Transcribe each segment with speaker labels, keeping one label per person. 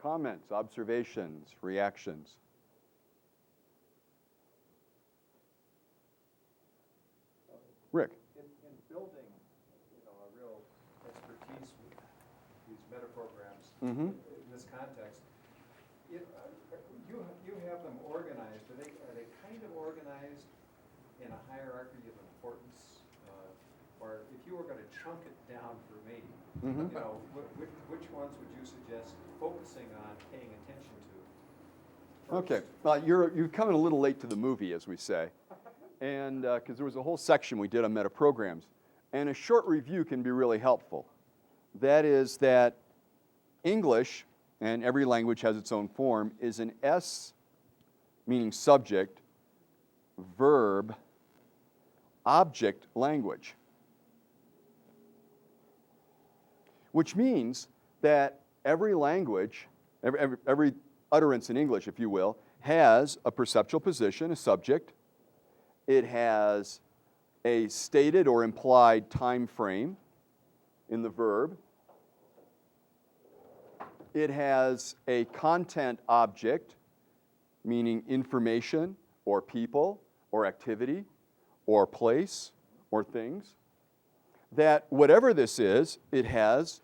Speaker 1: comments, observations, reactions? Rick?
Speaker 2: In building, a real expertise with these meta programs in this context, you have them organized. Are they kind of organized in a hierarchy of importance? Or if you were going to chunk it down for me, which ones would you suggest focusing on, paying attention to first?
Speaker 1: Okay, well, you're coming a little late to the movie, as we say. And because there was a whole section we did on meta programs. And a short review can be really helpful. That is that English, and every language has its own form, is an S, meaning subject, verb, object language. Which means that every language, every utterance in English, if you will, has a perceptual position, a subject. It has a stated or implied time frame in the verb. It has a content object, meaning information or people or activity or place or things. That whatever this is, it has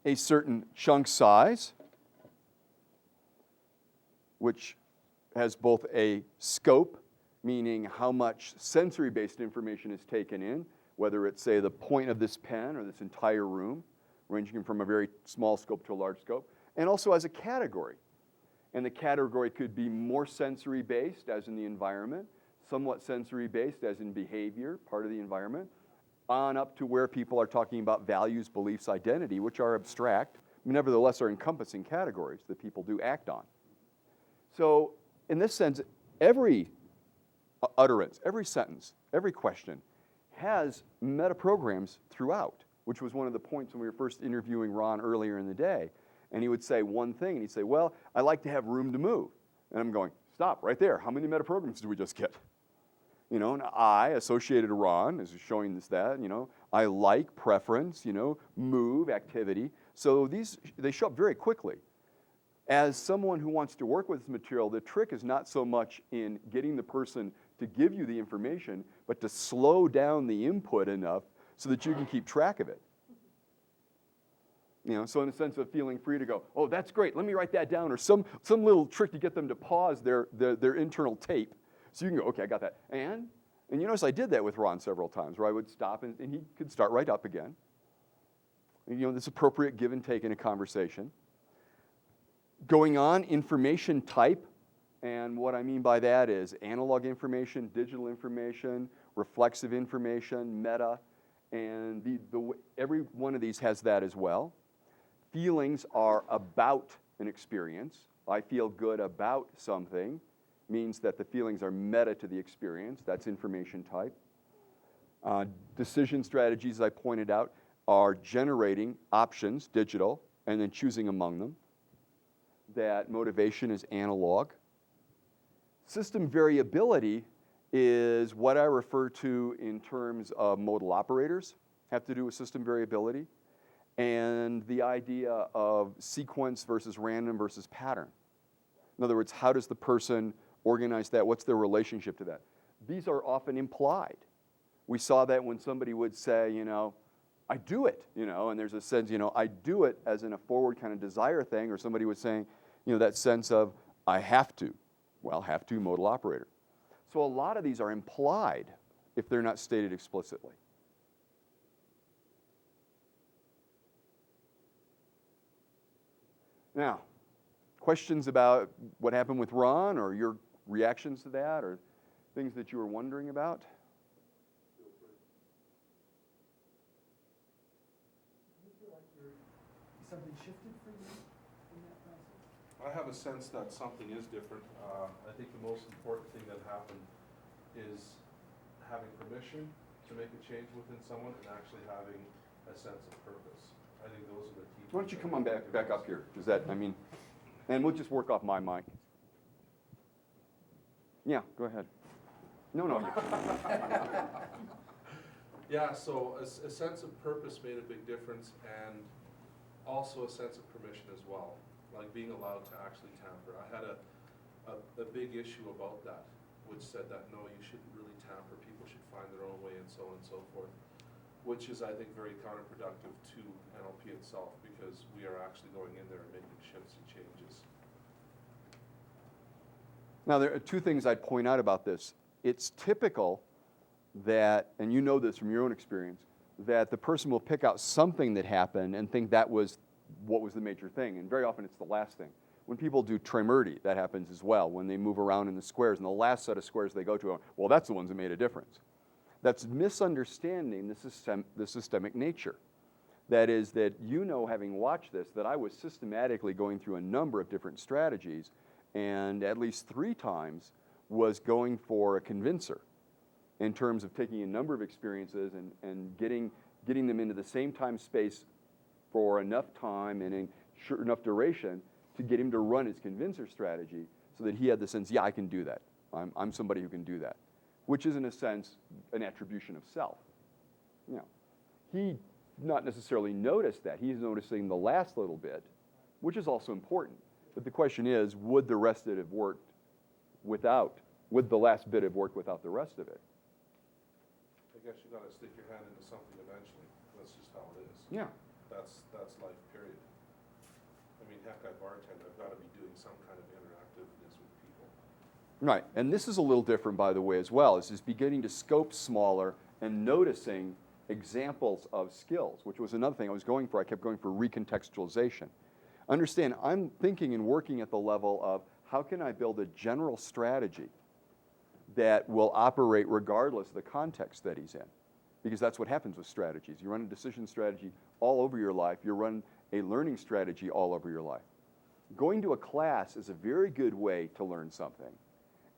Speaker 1: a certain chunk size, which has both a scope, meaning how much sensory-based information is taken in, whether it's, say, the point of this pen or this entire room, ranging from a very small scope to a large scope, and also as a category. And the category could be more sensory-based, as in the environment, somewhat sensory-based, as in behavior, part of the environment, on up to where people are talking about values, beliefs, identity, which are abstract, nevertheless are encompassing categories that people do act on. So in this sense, every utterance, every sentence, every question has meta-programs throughout, which was one of the points when we were first interviewing Ron earlier in the day. And he would say one thing, and he'd say, well, I like to have room to move. And I'm going, stop, right there. How many meta-programs did we just get? And I, associated to Ron, is showing this that, I like, preference, move, activity. So they show up very quickly. As someone who wants to work with this material, the trick is not so much in getting the person to give you the information, but to slow down the input enough so that you can keep track of it. So in a sense of feeling free to go, oh, that's great, let me write that down, or some little trick to get them to pause their internal tape. So you can go, okay, I got that. And you notice I did that with Ron several times, where I would stop and he could start right up again. And, this appropriate give and take in a conversation. Going on, information type, and what I mean by that is analog information, digital information, reflexive information, meta, and every one of these has that as well. Feelings are about an experience. I feel good about something means that the feelings are meta to the experience. That's information type. Decision strategies, as I pointed out, are generating options, digital, and then choosing among them. That motivation is analog. System variability is what I refer to in terms of modal operators, have to do with system variability, and the idea of sequence versus random versus pattern. In other words, how does the person organize that? What's their relationship to that? These are often implied. We saw that when somebody would say, I do it, and there's a sense, I do it as in a forward kind of desire thing, or somebody was saying, that sense of, I have to. Well, have to, modal operator. So a lot of these are implied if they're not stated explicitly. Now, questions about what happened with Ron, or your reactions to that, or things that you were wondering about?
Speaker 3: Do you feel like something shifted for you in that process?
Speaker 4: I have a sense that something is different. I think the most important thing that happened is having permission to make a change within someone and actually having a sense of purpose. I think those are the key.
Speaker 1: Why don't you come on back up here? Does that, and we'll just work off my mic. Yeah, go ahead. No.
Speaker 4: Yeah, so a sense of purpose made a big difference, and Also a sense of permission as well, like being allowed to actually tamper. I had a big issue about that, which said that no, you shouldn't really tamper, people should find their own way and so on and so forth, which is, I think, very counterproductive to NLP itself, because we are actually going in there and making shifts and changes.
Speaker 1: Now, there are two things I'd point out about this. It's typical that, and you know this from your own experience, that the person will pick out something that happened and think that was what was the major thing, and very often it's the last thing. When people do Trimurti, that happens as well, when they move around in the squares, and the last set of squares they go to, well, that's the ones that made a difference. That's misunderstanding the systemic nature. That is that you know, having watched this, that I was systematically going through a number of different strategies, and at least 3 times was going for a convincer in terms of taking a number of experiences and getting them into the same time space for enough time and in enough duration to get him to run his convincer strategy so that he had the sense, yeah, I can do that. I'm somebody who can do that, which is in a sense an attribution of self. You know, he not necessarily noticed that. He's noticing the last little bit, which is also important. But the question is, would the rest of it have worked without, would the last bit have worked without the rest of it?
Speaker 4: I guess you gotta stick your hand into something eventually. That's just how it is.
Speaker 1: Yeah.
Speaker 4: That's life, period. I mean, heck, I bartend, I've gotta be doing some kind of interactiveness with people.
Speaker 1: Right, and this is a little different, by the way, as well. It's just beginning to scope smaller and noticing examples of skills, which was another thing I was going for. I kept going for recontextualization. Understand, I'm thinking and working at the level of how can I build a general strategy that will operate regardless of the context that he's in. Because that's what happens with strategies. You run a decision strategy all over your life. You run a learning strategy all over your life. Going to a class is a very good way to learn something.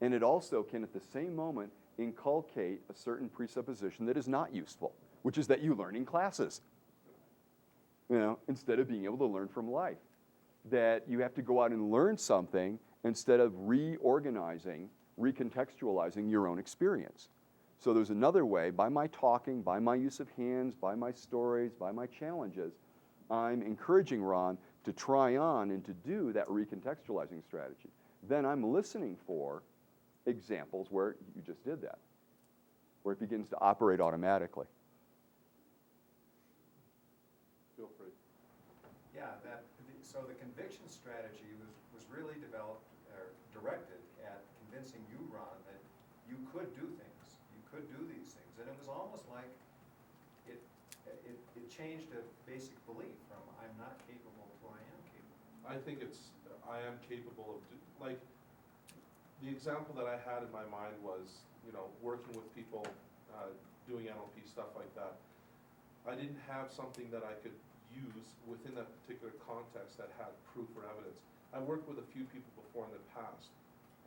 Speaker 1: And it also can, at the same moment, inculcate a certain presupposition that is not useful, which is that you learn in classes, you know, instead of being able to learn from life. That you have to go out and learn something instead of reorganizing, recontextualizing your own experience. So there's another way, by my talking, by my use of hands, by my stories, by my challenges, I'm encouraging Ron to try on and to do that recontextualizing strategy. Then I'm listening for examples where you just did that, where it begins to operate automatically.
Speaker 4: Feel free.
Speaker 2: Yeah, so the conviction strategy was really developed or directed at convincing you, Ron, that you could do things, you could do these things, and it was almost like it changed a basic belief from I'm not capable to I am capable.
Speaker 4: I think it's, I am capable of, like, the example that I had in my mind was, you know, working with people, doing NLP, stuff like that. I didn't have something that I could use within that particular context that had proof or evidence. I worked with a few people before in the past,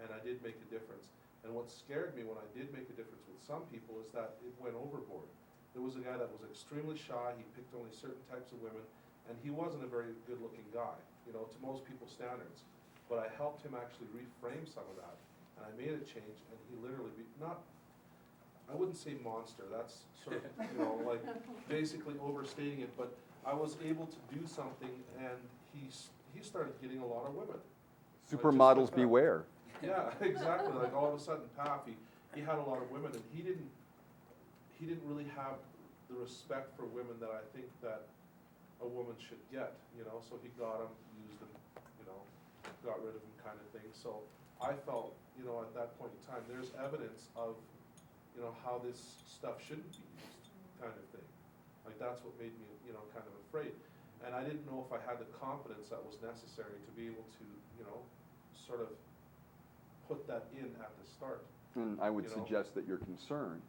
Speaker 4: and I did make a difference. And what scared me when I did make a difference with some people is that it went overboard. There was a guy that was extremely shy, he picked only certain types of women, and he wasn't a very good-looking guy, you know, to most people's standards. But I helped him actually reframe some of that, and I made a change, and he literally, I wouldn't say monster, that's sort of, you know, like, basically overstating it, but I was able to do something, and he started getting a lot of women.
Speaker 1: Supermodels
Speaker 4: Like
Speaker 1: beware.
Speaker 4: Yeah, exactly. Like all of a sudden, Paf, he had a lot of women, and he didn't really have the respect for women that I think that a woman should get. You know, so he got them, used them, you know, got rid of them, kind of thing. So I felt, you know, at that point in time, there's evidence of, you know, how this stuff shouldn't be used, kind of thing. Like that's what made me, you know, kind of afraid. And I didn't know if I had the confidence that was necessary to be able to, you know, sort of put that in at the start.
Speaker 1: And I would
Speaker 4: You know?
Speaker 1: suggest that your concern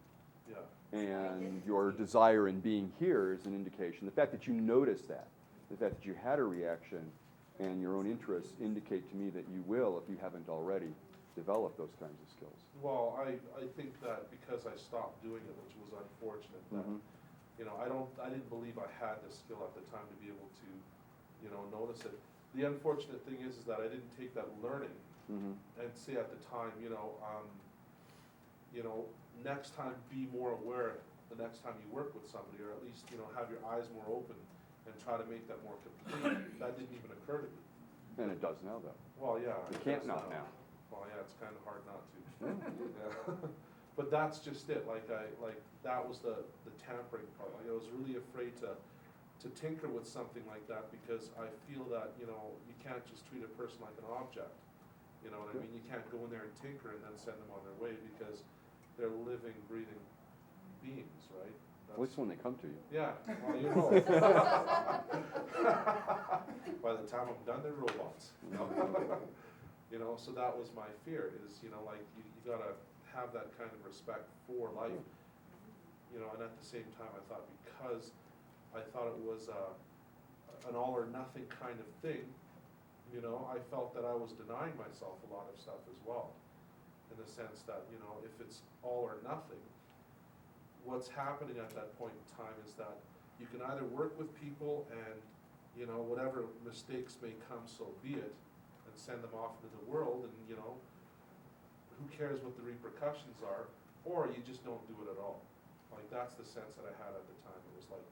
Speaker 4: Yeah.
Speaker 1: and your desire in being here is an indication. The fact that you noticed that, the fact that you had a reaction and your own interests indicate to me that you will, if you haven't already, develop those kinds of skills.
Speaker 4: Well, I think that because I stopped doing it, which was unfortunate, that, you know, I didn't believe I had the skill at the time to be able to, you know, notice it. The unfortunate thing is that I didn't take that learning and say at the time, you know, next time be more aware the next time you work with somebody, or at least, you know, have your eyes more open and try to make that more complete, that didn't even occur to me.
Speaker 1: And it does now, though.
Speaker 4: Well, yeah.
Speaker 1: You
Speaker 4: it
Speaker 1: can't
Speaker 4: does
Speaker 1: not now.
Speaker 4: Well, yeah, it's kind of hard not to. Yeah. But that's just it, like that was the tampering part. Like, I was really afraid to tinker with something like that, because I feel that, you know, you can't just treat a person like an object. You know what I mean? You can't go in there and tinker and then send them on their way, because they're living, breathing beings, right?
Speaker 1: At least when they come to you.
Speaker 4: Yeah, well, you know. By the time I'm done, they're robots. You know, so that was my fear, is, you know, like, you gotta have that kind of respect for life. You know, and at the same time, I thought, because I thought it was an all or nothing kind of thing, you know, I felt that I was denying myself a lot of stuff as well. In the sense that, you know, if it's all or nothing, what's happening at that point in time is that you can either work with people and, you know, whatever mistakes may come, so be it, and send them off into the world, and, you know, who cares what the repercussions are, or you just don't do it at all. Like, that's the sense that I had at the time. It was like,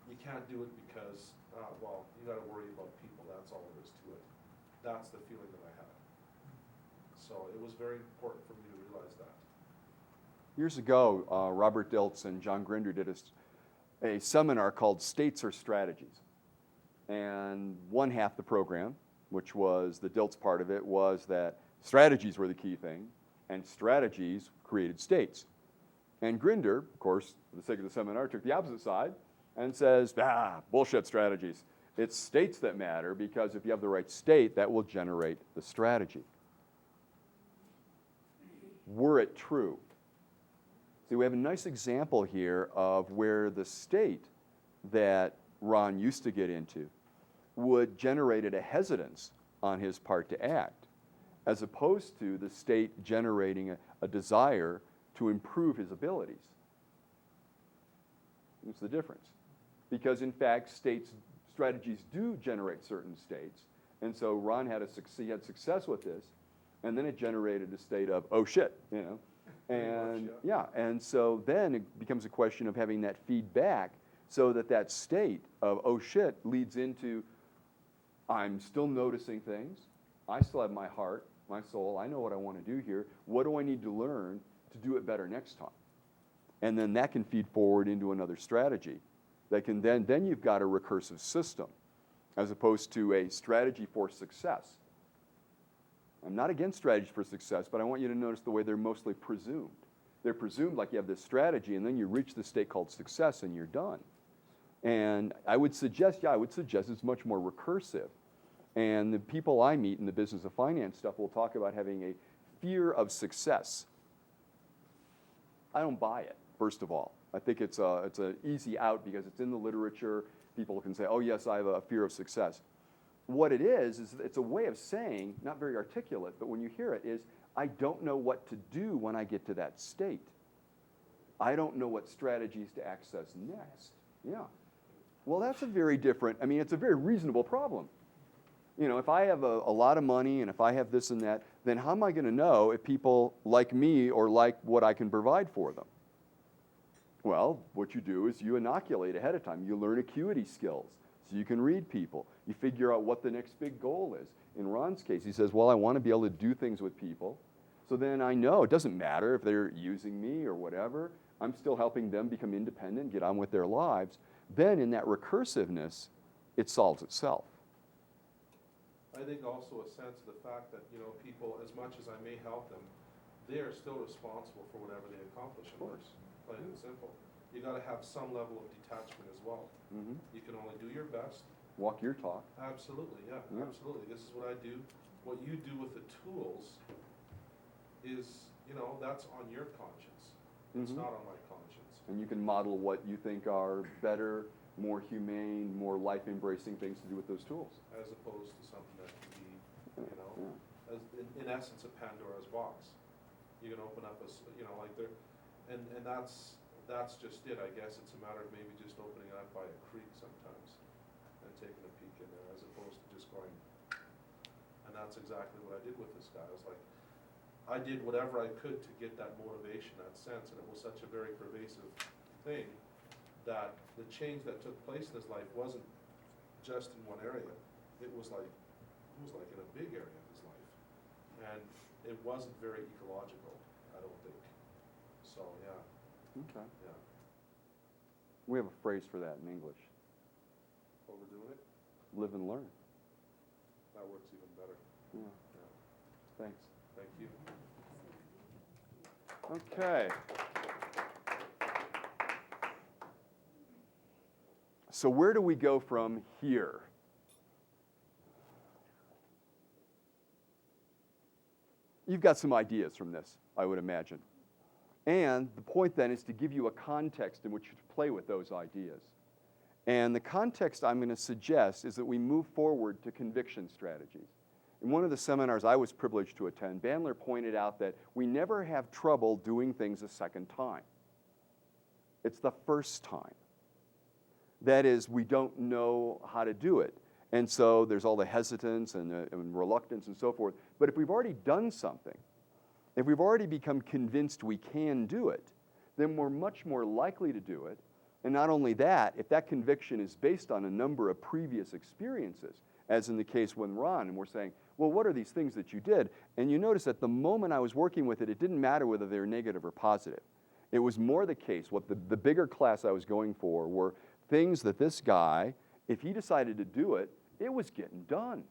Speaker 4: you can't do it because, well, you gotta worry about people, that's all there is to it. That's the feeling that I had. So it was very important for me to realize that.
Speaker 1: Years ago, Robert Dilts and John Grinder did a seminar called States or Strategies. And one half the program, which was the Dilts part of it, was that strategies were the key thing, and strategies created states. And Grinder, of course, for the sake of the seminar, took the opposite side and says, bullshit strategies. It's states that matter, because if you have the right state, that will generate the strategy. Were it true? See, we have a nice example here of where the state that Ron used to get into would generated a hesitance on his part to act, as opposed to the state generating a desire to improve his abilities. What's the difference? Because in fact, strategies do generate certain states, and so Ron had success with this, and then it generated a state of, oh shit, you know. And yeah, and so then it becomes a question of having that feedback, so that that state of, oh shit, leads into, I'm still noticing things, I still have my heart, my soul, I know what I want to do here, what do I need to learn to do it better next time? And then that can feed forward into another strategy that can then you've got a recursive system, as opposed to a strategy for success. I'm not against strategies for success, but I want you to notice the way they're mostly presumed. They're presumed like you have this strategy, and then you reach the state called success, and you're done. And I would suggest it's much more recursive. And the people I meet in the business of finance stuff will talk about having a fear of success. I don't buy it, first of all. I think it's an easy out because it's in the literature. People can say, oh yes, I have a fear of success. What it is it's a way of saying, not very articulate, but when you hear it, is I don't know what to do when I get to that state. I don't know what strategies to access next. Yeah. Well, that's a very different, I mean, it's a very reasonable problem. You know, if I have a lot of money and if I have this and that, then how am I going to know if people like me or like what I can provide for them? Well, what you do is you inoculate ahead of time. You learn acuity skills so you can read people. You figure out what the next big goal is. In Ron's case, he says, well, I want to be able to do things with people. So then I know it doesn't matter if they're using me or whatever. I'm still helping them become independent, get on with their lives. Then in that recursiveness, it solves itself.
Speaker 4: I think also a sense of the fact that, you know, people, as much as I may help them, they are still responsible for whatever they accomplish in life, plain and simple. You got to have some level of detachment as well.
Speaker 1: Mm-hmm.
Speaker 4: You can only do your best.
Speaker 1: Walk your talk.
Speaker 4: Absolutely, yeah, absolutely. This is what I do. What you do with the tools is, you know, that's on your conscience. It's not on my conscience.
Speaker 1: And you can model what you think are better, more humane, more life-embracing things to do with those tools.
Speaker 4: As opposed to something that can be, you know, as in essence, a Pandora's box. You can open up a, you know, like there, and that's just it. I guess it's a matter of maybe just opening it up by a creek sometimes and taking a peek in there, as opposed to just going. And that's exactly what I did with this guy. I was like, I did whatever I could to get that motivation, that sense, and it was such a very pervasive thing that the change that took place in his life wasn't just in one area. It was like in a big area of his life. And it wasn't very ecological, I don't think. So, yeah,
Speaker 1: Okay.
Speaker 4: yeah.
Speaker 1: We have a phrase for that in English.
Speaker 4: Overdoing it,
Speaker 1: Live and learn.
Speaker 4: that works even better.
Speaker 1: Yeah.
Speaker 4: Yeah.
Speaker 1: Thanks.
Speaker 4: Thank you.
Speaker 1: Okay. So where do we go from here? You've got some ideas from this, I would imagine. And the point then is to give you a context in which to play with those ideas. And the context I'm going to suggest is that we move forward to conviction strategies. In one of the seminars I was privileged to attend, Bandler pointed out that we never have trouble doing things a second time. It's the first time. That is, we don't know how to do it. And so there's all the hesitance and reluctance and so forth. But if we've already done something, if we've already become convinced we can do it, then we're much more likely to do it. And not only that, if that conviction is based on a number of previous experiences, as in the case with Ron, and we're saying, well, what are these things that you did? And you notice that the moment I was working with it, it didn't matter whether they were negative or positive. It was more the case, what the bigger class I was going for were things that this guy, if he decided to do it, it was getting done.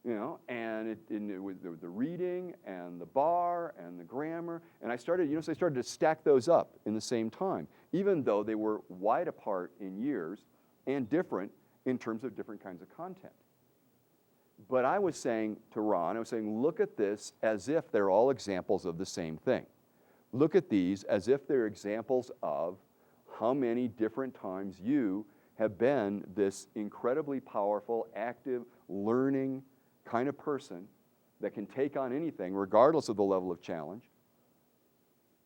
Speaker 1: You know, and it was the reading and the bar and the grammar, and I started to stack those up in the same time, even though they were wide apart in years and different in terms of different kinds of content. But I was saying to Ron, look at this as if they're all examples of the same thing. Look at these as if they're examples of how many different times you have been this incredibly powerful, active, learning kind of person that can take on anything regardless of the level of challenge.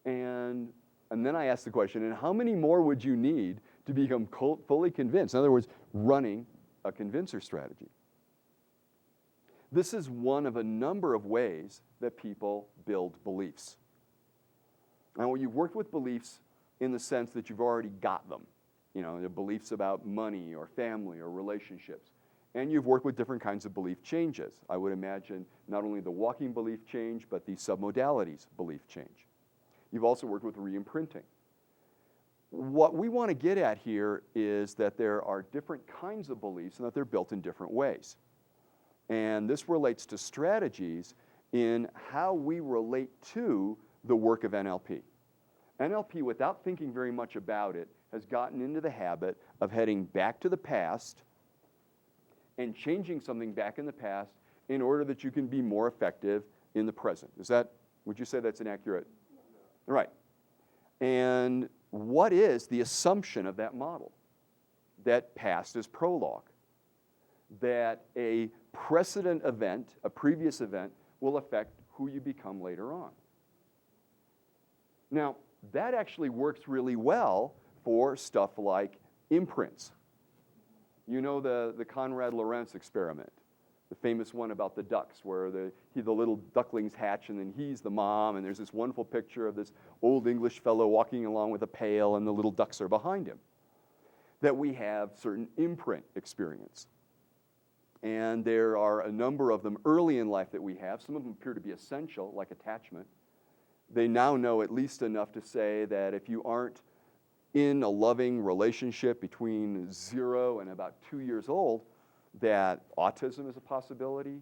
Speaker 1: And then I asked the question, and how many more would you need to become fully convinced? In other words, running a convincer strategy. This is one of a number of ways that people build beliefs. Now, you've worked with beliefs in the sense that you've already got them. You know, the beliefs about money or family or relationships. And you've worked with different kinds of belief changes. I would imagine not only the walking belief change, but the submodalities belief change. You've also worked with re-imprinting. What we want to get at here is that there are different kinds of beliefs and that they're built in different ways. And this relates to strategies in how we relate to the work of NLP. NLP, without thinking very much about it, has gotten into the habit of heading back to the past and changing something back in the past in order that you can be more effective in the present. Would you say that's inaccurate? Yeah. Right. And what is the assumption of that model? That past is prologue. That a precedent event, a previous event, will affect who you become later on. Now, that actually works really well for stuff like imprints. You know the Konrad Lorenz experiment, the famous one about the ducks, where the little ducklings hatch and then he's the mom, and there's this wonderful picture of this old English fellow walking along with a pail and the little ducks are behind him. That we have certain imprint experience. And there are a number of them early in life that we have. Some of them appear to be essential, like attachment. They now know at least enough to say that if you aren't in a loving relationship between 0 and about 2 years old, that autism is a possibility,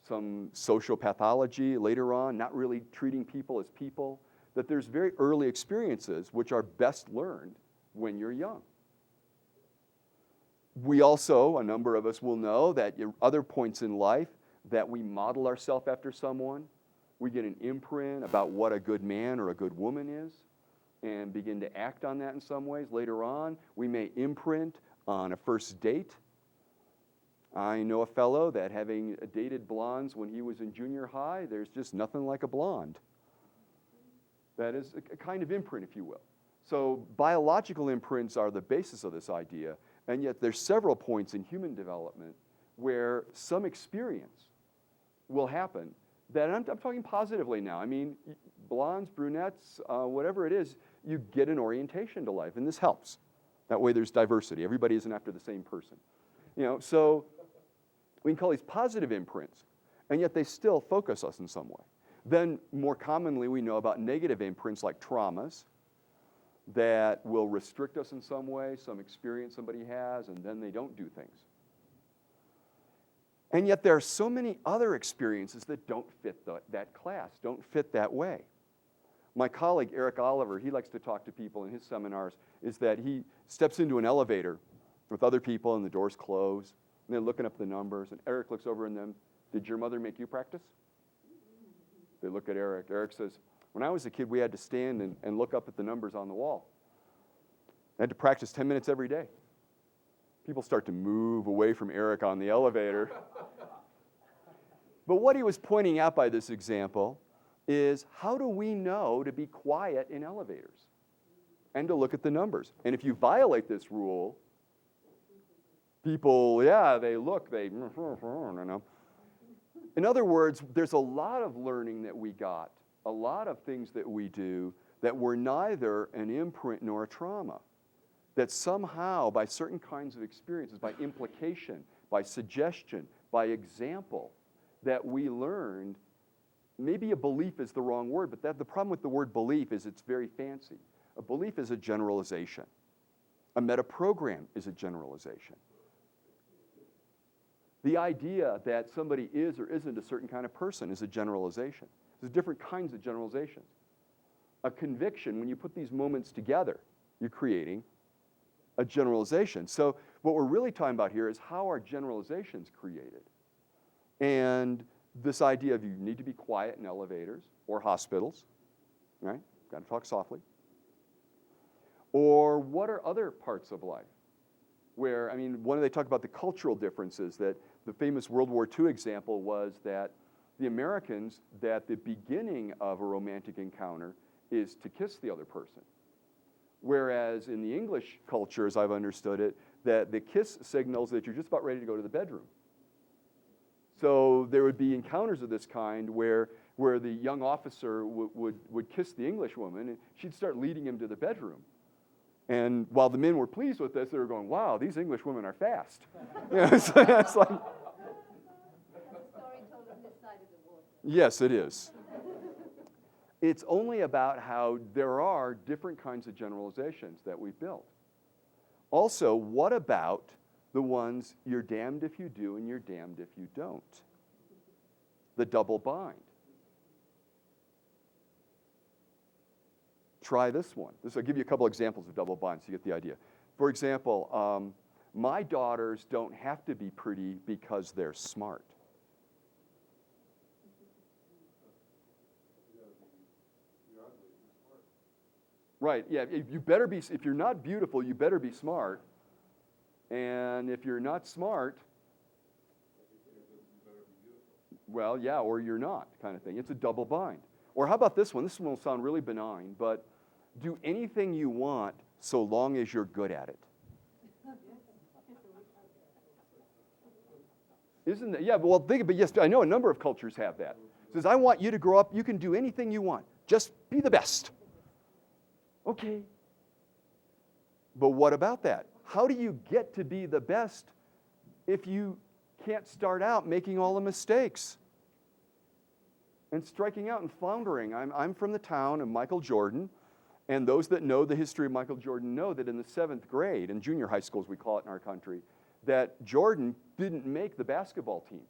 Speaker 1: some social pathology later on, not really treating people as people, that there's very early experiences which are best learned when you're young. We also, a number of us will know that at other points in life that we model ourselves after someone, we get an imprint about what a good man or a good woman is, and begin to act on that in some ways. Later on, we may imprint on a first date. I know a fellow that having dated blondes when he was in junior high, there's just nothing like a blonde. That is a kind of imprint, if you will. So biological imprints are the basis of this idea, and yet there's several points in human development where some experience will happen that, I'm talking positively now. I mean, blondes, brunettes, whatever it is, you get an orientation to life, and this helps. That way there's diversity. Everybody isn't after the same person. So we can call these positive imprints, and yet they still focus us in some way. Then more commonly we know about negative imprints like traumas that will restrict us in some way, some experience somebody has, and then they don't do things. And yet there are so many other experiences that don't fit that class, don't fit that way. My colleague, Eric Oliver, he likes to talk to people in his seminars, is that he steps into an elevator with other people and the doors close, and they're looking up the numbers, and Eric looks over at them, "Did your mother make you practice?" They look at Eric. Eric says, "When I was a kid, we had to stand and look up at the numbers on the wall. I had to practice 10 minutes every day." People start to move away from Eric on the elevator. But what he was pointing out by this example is, how do we know to be quiet in elevators and to look at the numbers? And if you violate this rule, people, they look, they, no. In other words, there's a lot of learning that we got, a lot of things that we do that were neither an imprint nor a trauma, that somehow by certain kinds of experiences, by implication, by suggestion, by example, that we learned. Maybe a belief is the wrong word, but the problem with the word belief is it's very fancy. A belief is a generalization. A metaprogram is a generalization. The idea that somebody is or isn't a certain kind of person is a generalization. There's different kinds of generalizations. A conviction, when you put these moments together, you're creating a generalization. So what we're really talking about here is how are generalizations created? And this idea of you need to be quiet in elevators or hospitals, right? Got to talk softly. Or what are other parts of life? Where, when they talk about the cultural differences, that the famous World War II example was that the Americans, that the beginning of a romantic encounter is to kiss the other person. Whereas in the English culture, as I've understood it, that the kiss signals that you're just about ready to go to the bedroom. So there would be encounters of this kind where the young officer would kiss the English woman, and she'd start leading him to the bedroom. And while the men were pleased with this, they were going, "Wow, these English women are fast." So it's like,
Speaker 5: The story told on this side of the water.
Speaker 1: yes, it is. It's only about how there are different kinds of generalizations that we've built. Also, what about the ones you're damned if you do and you're damned if you don't? The double bind. Try this one. I'll give you a couple examples of double binds so you get the idea. For example, my daughters don't have to be pretty because they're smart. Right, yeah, you better be, if you're not beautiful, you better be smart. And if you're not smart, well, yeah, or you're not, kind of thing. It's a double bind. Or how about this one? This one will sound really benign, but do anything you want so long as you're good at it. Isn't that, yeah, well, but yes, I know a number of cultures have that. It says, I want you to grow up, you can do anything you want. Just be the best. Okay. But what about that? How do you get to be the best if you can't start out making all the mistakes and striking out and floundering? I'm from the town of Michael Jordan, and those that know the history of Michael Jordan know that in the 7th grade, in junior high schools we call it in our country, that Jordan didn't make the basketball team.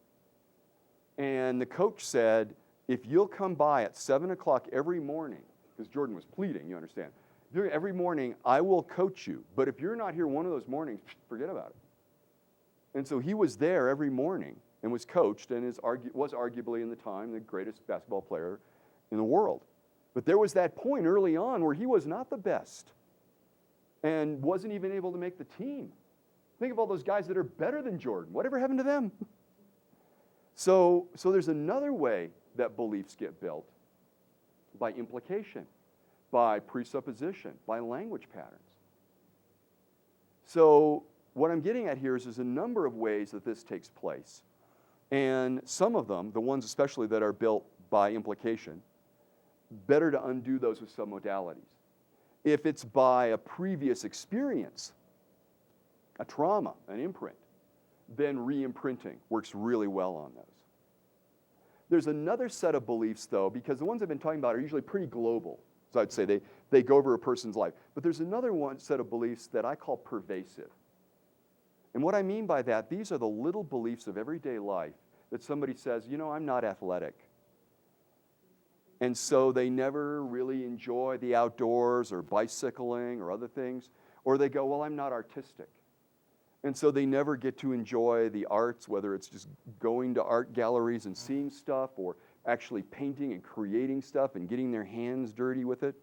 Speaker 1: And the coach said, if you'll come by at 7 o'clock every morning, because Jordan was pleading, you understand, every morning I will coach you, but if you're not here one of those mornings, forget about it. And so he was there every morning and was coached and was arguably in the time the greatest basketball player in the world. But there was that point early on where he was not the best and wasn't even able to make the team. Think of all those guys that are better than Jordan. Whatever happened to them? So there's another way that beliefs get built, by implication, by presupposition, by language patterns. So what I'm getting at here is there's a number of ways that this takes place. And some of them, the ones especially that are built by implication, better to undo those with some modalities. If it's by a previous experience, a trauma, an imprint, then re-imprinting works really well on those. There's another set of beliefs, though, because the ones I've been talking about are usually pretty global. So I'd say they go over a person's life. But there's another set of beliefs that I call pervasive. And what I mean by that, these are the little beliefs of everyday life that somebody says, you know, I'm not athletic. And so they never really enjoy the outdoors or bicycling or other things. Or they go, well, I'm not artistic. And so they never get to enjoy the arts, whether it's just going to art galleries and seeing stuff, or actually painting and creating stuff and getting their hands dirty with it.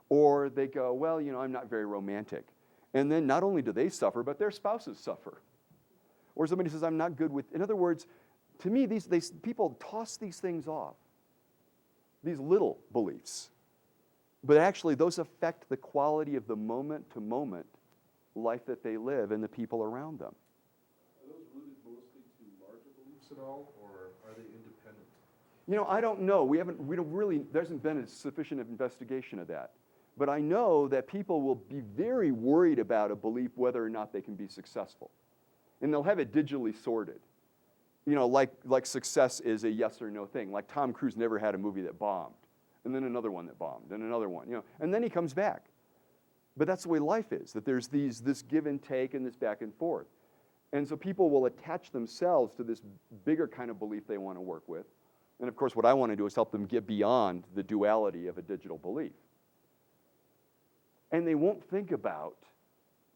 Speaker 1: Or they go, well, you know, I'm not very romantic. And then not only do they suffer, but their spouses suffer. Or somebody says, I'm not good with, in other words, to me, these people toss these things off, these little beliefs. But actually, those affect the quality of the moment-to-moment life that they live and the people around them.
Speaker 4: Are those rooted mostly to larger beliefs at all, or are they independent?
Speaker 1: You know, I don't know. There hasn't been a sufficient investigation of that. But I know that people will be very worried about a belief whether or not they can be successful. And they'll have it digitally sorted. You know, like success is a yes or no thing. Like Tom Cruise never had a movie that bombed, and then another one that bombed, and another one, you know, and then he comes back. But that's the way life is, that there's this give and take and this back and forth. And so people will attach themselves to this bigger kind of belief they want to work with. And of course, what I want to do is help them get beyond the duality of a digital belief. And they won't think about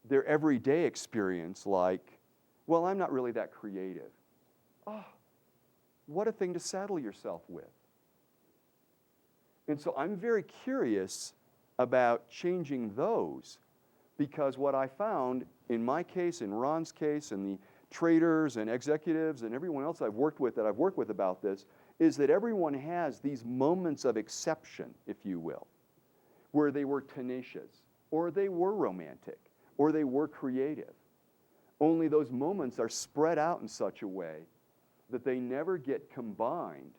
Speaker 1: their everyday experience like, well, I'm not really that creative. Oh, what a thing to saddle yourself with. And so I'm very curious about changing those, because what I found in my case, in Ron's case, and the traders and executives and everyone else I've worked with about this, is that everyone has these moments of exception, if you will, where they were tenacious, or they were romantic, or they were creative. Only those moments are spread out in such a way that they never get combined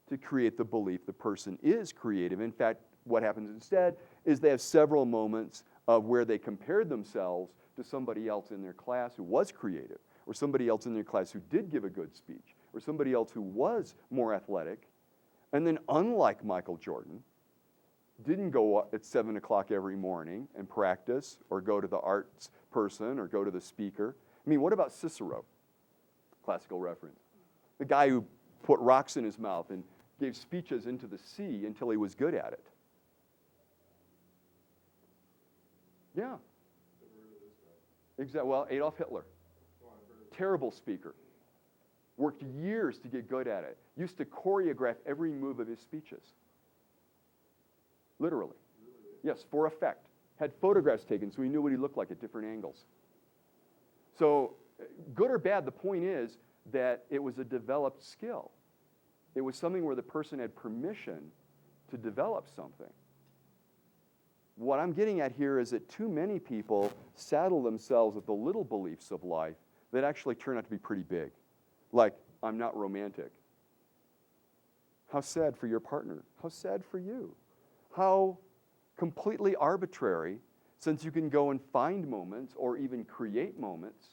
Speaker 1: to create the belief the person is creative. In fact, what happens instead is they have several moments of where they compared themselves to somebody else in their class who was creative, or somebody else in their class who did give a good speech, or somebody else who was more athletic. And then, unlike Michael Jordan, didn't go up at 7 o'clock every morning and practice, or go to the arts person, or go to the speaker. I mean, what about Cicero? Classical reference. The guy who put rocks in his mouth and gave speeches into the sea until he was good at it. Yeah. Exactly. Well, Adolf Hitler. Terrible speaker. Worked years to get good at it. Used to choreograph every move of his speeches. Literally. Yes, for effect. Had photographs taken so he knew what he looked like at different angles. So, good or bad, the point is that it was a developed skill. It was something where the person had permission to develop something. What I'm getting at here is that too many people saddle themselves with the little beliefs of life that actually turn out to be pretty big. Like, I'm not romantic. How sad for your partner. How sad for you. How completely arbitrary, since you can go and find moments or even create moments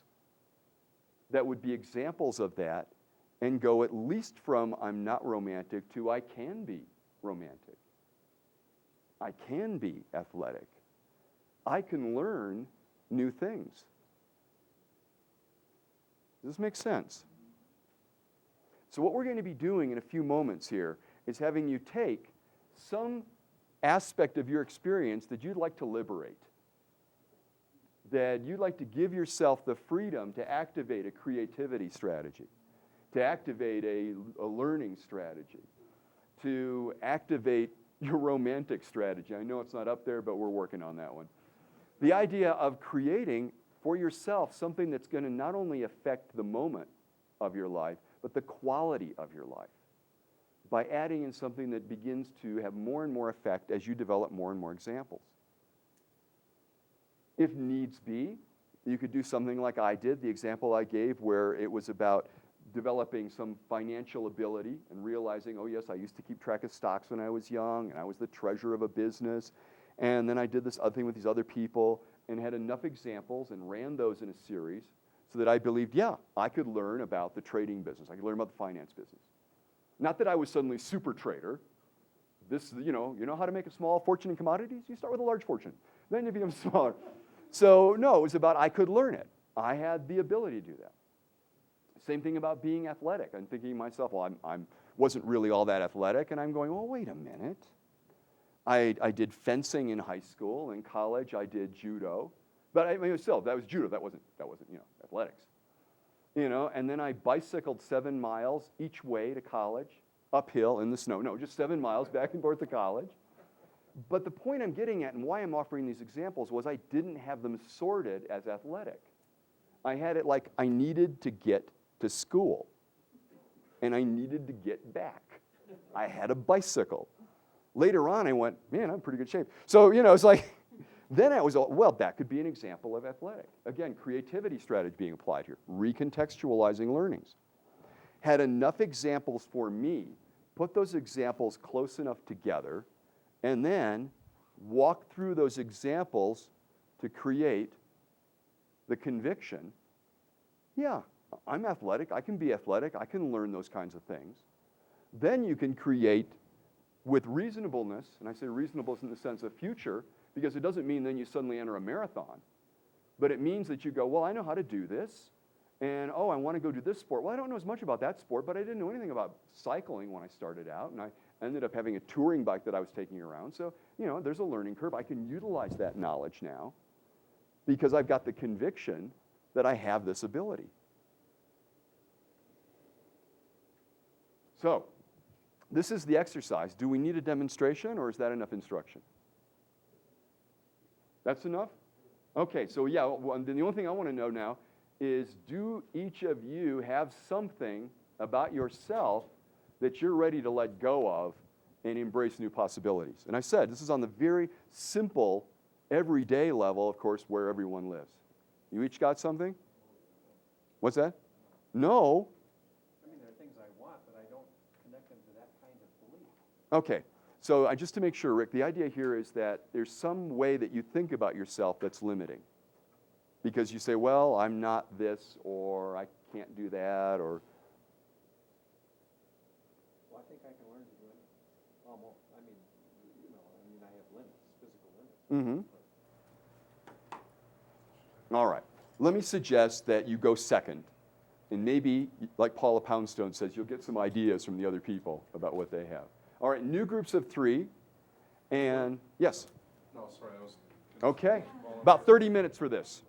Speaker 1: that would be examples of that, and go at least from I'm not romantic to I can be romantic. I can be athletic. I can learn new things. Does this make sense? So what we're going to be doing in a few moments here is having you take some aspect of your experience that you'd like to liberate, that you'd like to give yourself the freedom to activate a creativity strategy, to activate a learning strategy, to activate your romantic strategy. I know it's not up there, but we're working on that one. The idea of creating for yourself something that's going to not only affect the moment of your life, but the quality of your life, by adding in something that begins to have more and more effect as you develop more and more examples. If needs be, you could do something like I did, the example I gave, where it was about developing some financial ability and realizing, oh yes, I used to keep track of stocks when I was young, and I was the treasurer of a business, and then I did this other thing with these other people, and had enough examples and ran those in a series so that I believed, yeah, I could learn about the trading business. I could learn about the finance business. Not that I was suddenly super trader. This, you know how to make a small fortune in commodities? You start with a large fortune. Then you become smaller. So no, it was about I could learn it. I had the ability to do that. Same thing about being athletic. I'm thinking to myself, well, I wasn't really all that athletic, and I'm going, well, wait a minute. I did fencing in high school. In college, I did judo. But I mean, still, that was judo. That wasn't athletics. And then I bicycled 7 miles each way to college, uphill in the snow. No, just 7 miles back and forth to college. But the point I'm getting at and why I'm offering these examples was I didn't have them sorted as athletic. I had it like I needed to get to school, and I needed to get back. I had a bicycle. Later on, I went, man, I'm in pretty good shape. So, it's like, then I was, well, that could be an example of athletic. Again, creativity strategy being applied here, recontextualizing learnings. Had enough examples for me, put those examples close enough together, and then walk through those examples to create the conviction, yeah, I'm athletic, I can be athletic, I can learn those kinds of things. Then you can create with reasonableness, and I say reasonableness in the sense of future, because it doesn't mean then you suddenly enter a marathon, but it means that you go, well, I know how to do this, and I want to go do this sport. Well, I don't know as much about that sport, but I didn't know anything about cycling when I started out, and I ended up having a touring bike that I was taking around. So, there's a learning curve. I can utilize that knowledge now because I've got the conviction that I have this ability. So, this is the exercise. Do we need a demonstration, or is that enough instruction? That's enough? Okay, so yeah, the only thing I want to know now is, do each of you have something about yourself that you're ready to let go of and embrace new possibilities? And I said, this is on the very simple, everyday level, of course, where everyone lives. You each got something? What's that? No.
Speaker 2: I mean, there are things I want, but I don't connect them to that kind of belief.
Speaker 1: Okay, so just to make sure, Rick, the idea here is that there's some way that you think about yourself that's limiting. Because you say, well, I'm not this, or I can't do that, or...
Speaker 2: Well, I think I can learn to do it. Almost. I mean, I have limits, physical limits.
Speaker 1: Mm-hmm. All right. Let me suggest that you go second. And maybe, like Paula Poundstone says, you'll get some ideas from the other people about what they have. All right, new groups of 3. And, yes?
Speaker 4: No, sorry, I was...
Speaker 1: Okay. About 30 minutes for this.